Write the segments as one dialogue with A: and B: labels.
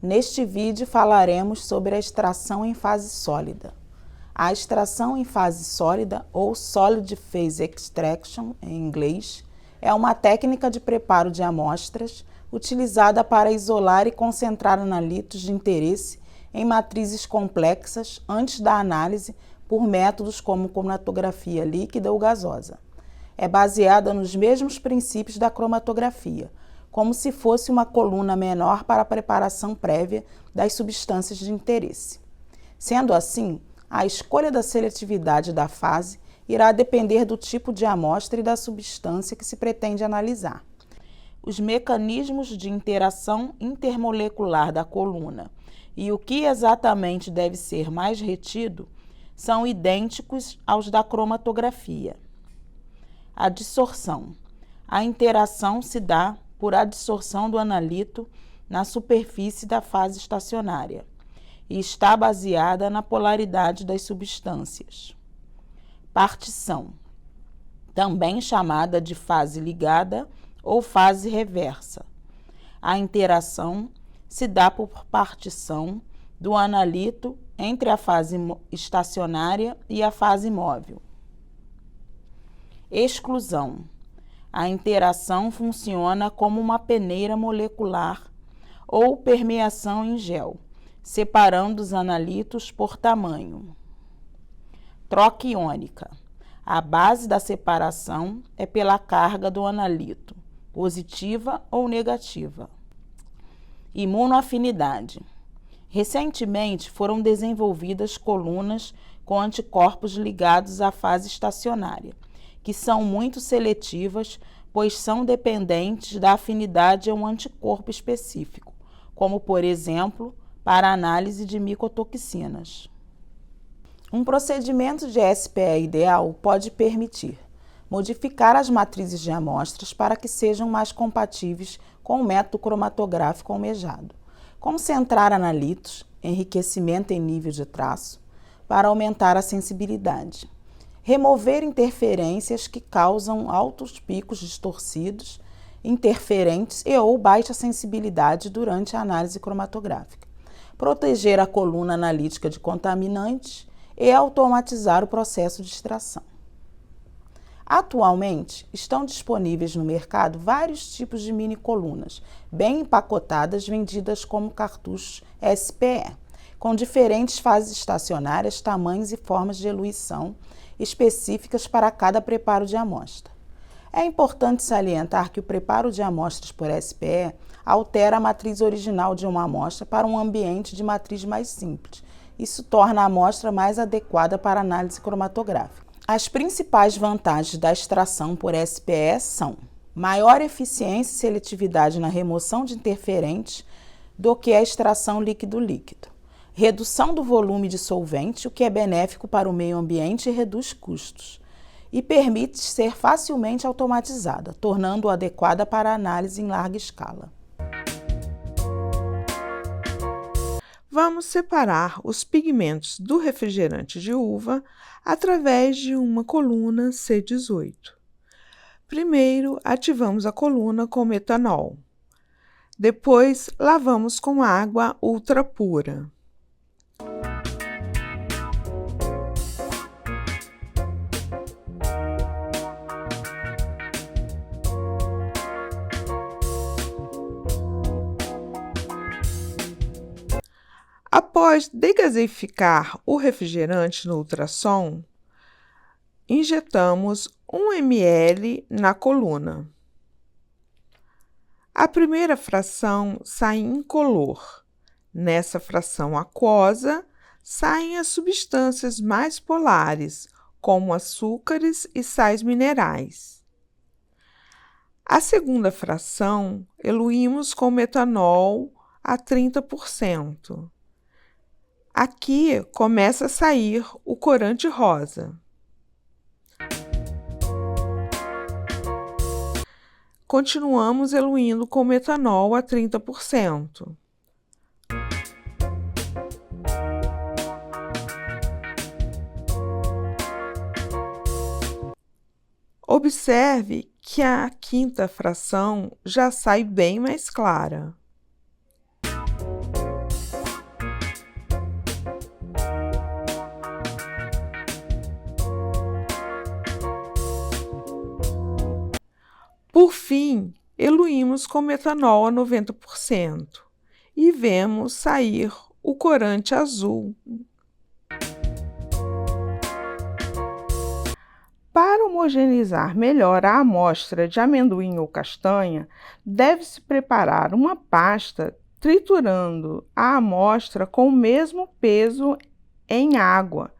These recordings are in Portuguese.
A: Neste vídeo falaremos sobre a extração em fase sólida. A extração em fase sólida, ou Solid Phase Extraction em inglês, é uma técnica de preparo de amostras utilizada para isolar e concentrar analitos de interesse em matrizes complexas antes da análise por métodos como cromatografia líquida ou gasosa. É baseada nos mesmos princípios da cromatografia, como se fosse uma coluna menor para a preparação prévia das substâncias de interesse. Sendo assim, a escolha da seletividade da fase irá depender do tipo de amostra e da substância que se pretende analisar. Os mecanismos de interação intermolecular da coluna e o que exatamente deve ser mais retido são idênticos aos da cromatografia. A dissorção. A interação se dá por adsorção do analito na superfície da fase estacionária e está baseada na polaridade das substâncias. Partição, também chamada de fase ligada ou fase reversa. A interação se dá por partição do analito entre a fase estacionária e a fase móvel. Exclusão. A interação funciona como uma peneira molecular ou permeação em gel, separando os analitos por tamanho. Troca iônica. A base da separação é pela carga do analito, positiva ou negativa. Imunoafinidade. Recentemente foram desenvolvidas colunas com anticorpos ligados à fase estacionária, que são muito seletivas, pois são dependentes da afinidade a um anticorpo específico, como, por exemplo, para a análise de micotoxinas. Um procedimento de SPE ideal pode permitir modificar as matrizes de amostras para que sejam mais compatíveis com o método cromatográfico almejado, concentrar analitos, enriquecimento em nível de traço, para aumentar a sensibilidade, remover interferências que causam altos picos distorcidos, interferentes e ou baixa sensibilidade durante a análise cromatográfica, proteger a coluna analítica de contaminantes e automatizar o processo de extração. Atualmente, estão disponíveis no mercado vários tipos de mini-colunas, bem empacotadas, vendidas como cartuchos SPE, com diferentes fases estacionárias, tamanhos e formas de eluição específicas para cada preparo de amostra. É importante salientar que o preparo de amostras por SPE altera a matriz original de uma amostra para um ambiente de matriz mais simples. Isso torna a amostra mais adequada para análise cromatográfica. As principais vantagens da extração por SPE são maior eficiência e seletividade na remoção de interferentes do que a extração líquido-líquido, redução do volume de solvente, o que é benéfico para o meio ambiente e reduz custos, e permite ser facilmente automatizada, tornando-a adequada para análise em larga escala.
B: Vamos separar os pigmentos do refrigerante de uva através de uma coluna C18. Primeiro, ativamos a coluna com metanol. Depois, lavamos com água ultra pura. Após desgaseificar o refrigerante no ultrassom, injetamos 1 ml na coluna. A primeira fração sai incolor. Nessa fração aquosa, saem as substâncias mais polares, como açúcares e sais minerais. A segunda fração, eluímos com metanol a 30%. Aqui começa a sair o corante rosa. Continuamos eluindo com metanol a 30%. Observe que a quinta fração já sai bem mais clara. Por fim, eluímos com metanol a 90% e vemos sair o corante azul. Para homogeneizar melhor a amostra de amendoim ou castanha, deve-se preparar uma pasta triturando a amostra com o mesmo peso em água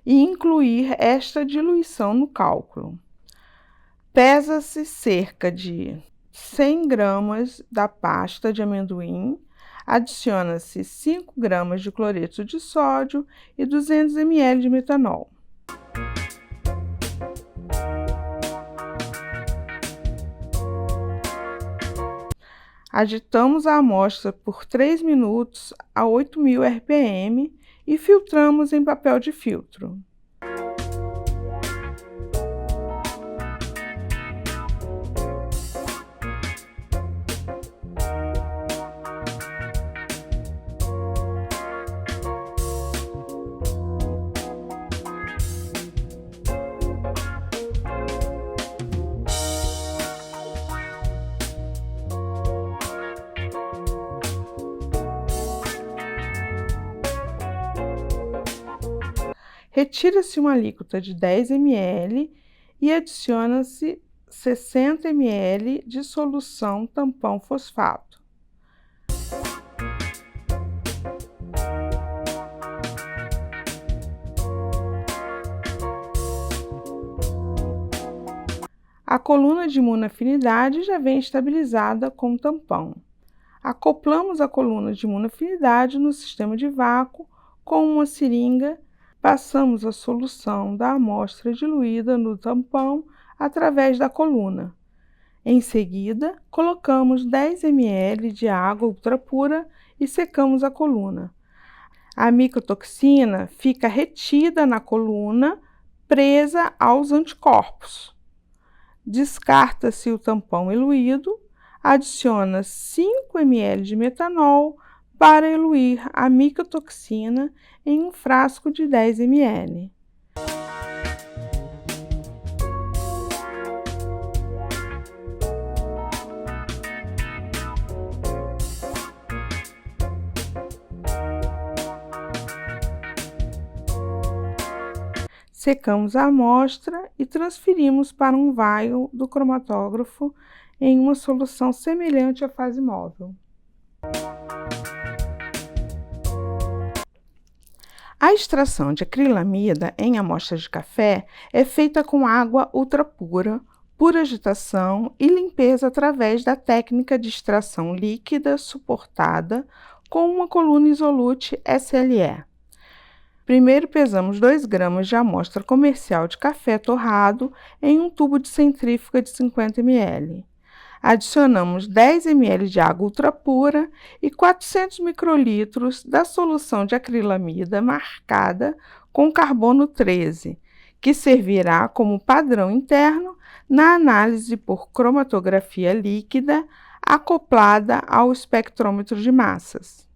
B: e incluir esta diluição no cálculo. Pesa-se cerca de 100 gramas da pasta de amendoim, adiciona-se 5 gramas de cloreto de sódio e 200 ml de metanol. Agitamos a amostra por 3 minutos a 8.000 RPM e filtramos em papel de filtro. Retira-se uma alíquota de 10 ml e adiciona-se 60 ml de solução tampão fosfato. A coluna de monoafinidade já vem estabilizada com o tampão. Acoplamos a coluna de monoafinidade no sistema de vácuo com uma seringa. Passamos a solução da amostra diluída no tampão através da coluna. Em seguida, colocamos 10 ml de água ultrapura e secamos a coluna. A micotoxina fica retida na coluna, presa aos anticorpos. Descarta-se o tampão eluído, adiciona 5 ml de metanol para eluir a micotoxina em um frasco de 10 ml. Secamos a amostra e transferimos para um vial do cromatógrafo em uma solução semelhante à fase móvel. A extração de acrilamida em amostras de café é feita com água ultrapura, por agitação e limpeza através da técnica de extração líquida suportada com uma coluna isolute SLE. Primeiro pesamos 2 gramas de amostra comercial de café torrado em um tubo de centrífuga de 50 ml. Adicionamos 10 ml de água ultrapura e 400 microlitros da solução de acrilamida marcada com carbono 13, que servirá como padrão interno na análise por cromatografia líquida acoplada ao espectrômetro de massas.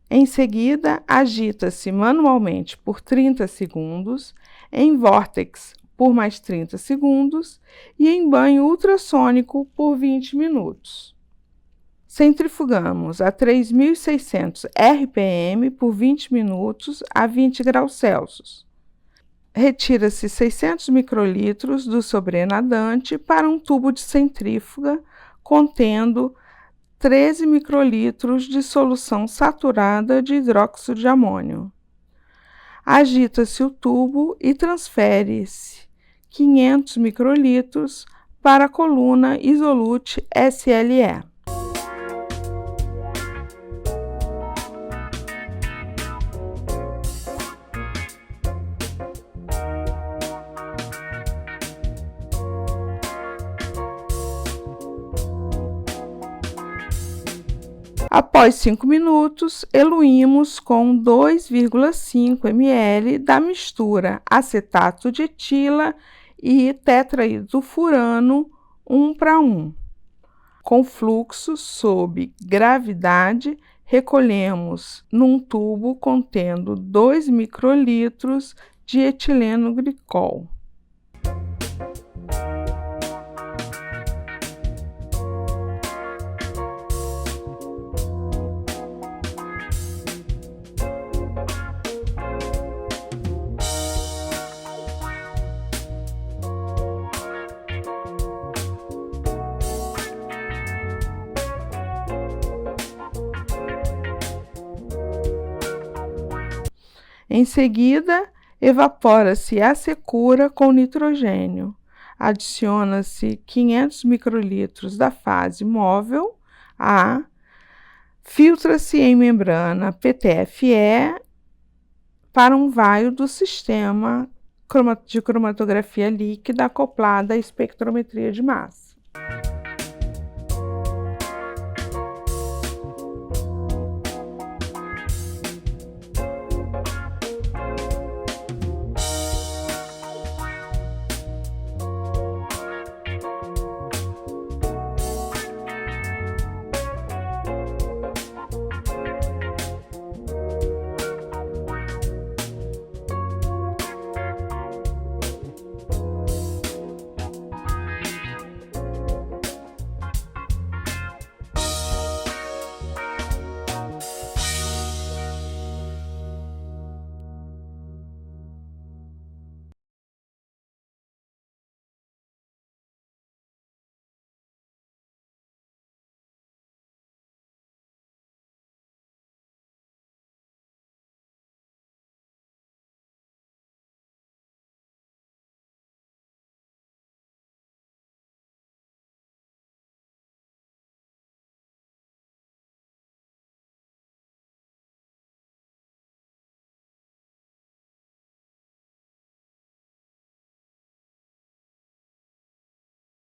B: Em seguida, agita-se manualmente por 30 segundos, em vórtex por mais 30 segundos e em banho ultrassônico por 20 minutos. Centrifugamos a 3.600 RPM por 20 minutos a 20 graus Celsius. Retira-se 600 microlitros do sobrenadante para um tubo de centrífuga contendo 13 microlitros de solução saturada de hidróxido de amônio. Agita-se o tubo e transfere-se 500 microlitros para a coluna isolute SLE. Após 5 minutos, eluímos com 2,5 ml da mistura acetato de etila e tetraidrofurano 1:1. Com fluxo sob gravidade, recolhemos num tubo contendo 2 microlitros de etileno glicol. Em seguida, evapora-se a secura com nitrogênio. Adiciona-se 500 microlitros da fase móvel A, filtra-se em membrana PTFE para um vaio do sistema de cromatografia líquida acoplada à espectrometria de massa.